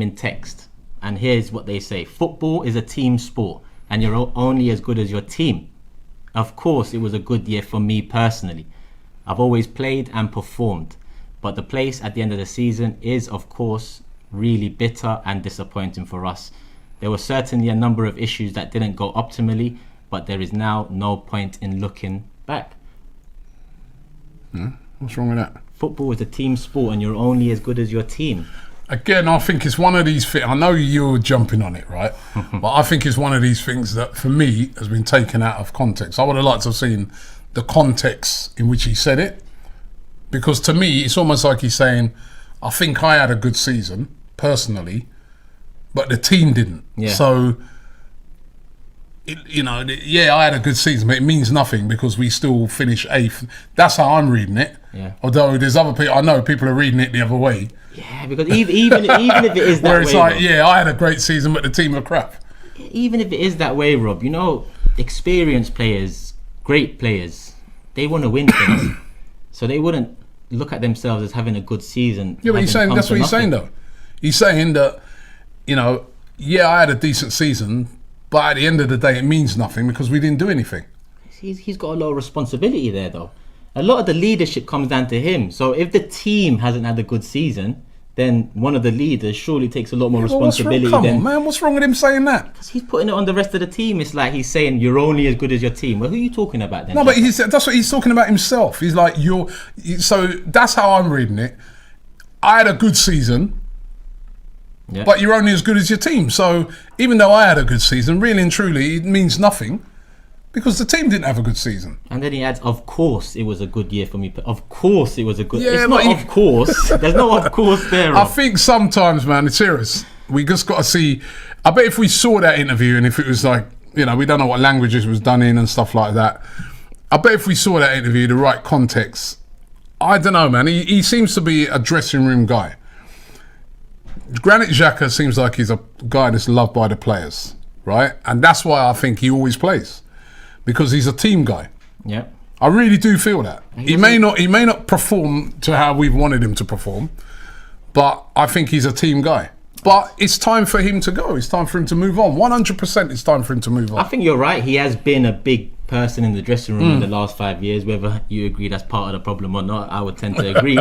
admin text, and here's what they say: football is a team sport, and you're only as good as your team. Of course, it was a good year for me personally. I've always played and performed, but the place at the end of the season is, of course, really bitter and disappointing for us. There were certainly a number of issues that didn't go optimally, but there is now no point in looking back. What's wrong with that? Football is a team sport, and you're only as good as your team. Again, I think it's one of these things. I know you're jumping on it, right? But I think it's one of these things that, for me, has been taken out of context. I would have liked to have seen the context in which he said it, because to me, it's almost like he's saying, I think I had a good season, personally, but the team didn't. Yeah. So, I had a good season, but it means nothing because we still finish 8th. That's how I'm reading it. Yeah. Although there's other people, I know people are reading it the other way. Yeah, because even if it is that where it's way, like, Rob, I had a great season, but the team are crap. even if it is that way, Rob, experienced players, great players, they want to win things. So they wouldn't look at themselves as having a good season. Yeah, but he's saying, that's what he's saying though. He's saying that, I had a decent season, but at the end of the day, it means nothing because we didn't do anything. He's got a lot of responsibility there, though. A lot of the leadership comes down to him. So if the team hasn't had a good season, then one of the leaders surely takes a lot more responsibility. Come on, man. What's wrong with him saying that? Because he's putting it on the rest of the team. It's like he's saying you're only as good as your team. Well, who are you talking about then? No, but that's what he's talking about himself. He's like, so that's how I'm reading it. I had a good season, but you're only as good as your team. So even though I had a good season, really and truly, it means nothing. Because the team didn't have a good season. And then he adds, of course it was a good year for me. Of course it was a good... Yeah, it's not of course. There's no of course there, Rob. I think sometimes, man, it's serious. We just got to see... I bet if we saw that interview and if it was like, we don't know what languages it was done in and stuff like that. I bet if we saw that interview, the right context... I don't know, man. He seems to be a dressing room guy. Granit Xhaka seems like he's a guy that's loved by the players, right? And that's why I think he always plays. Because he's a team guy. Yeah. I really do feel that. He may not perform to how we've wanted him to perform, but I think he's a team guy. But it's time for him to go. It's time for him to move on. 100% it's time for him to move on. I think you're right. He has been a big person in the dressing room in the last 5 years. Whether you agree that's part of the problem or not, I would tend to agree.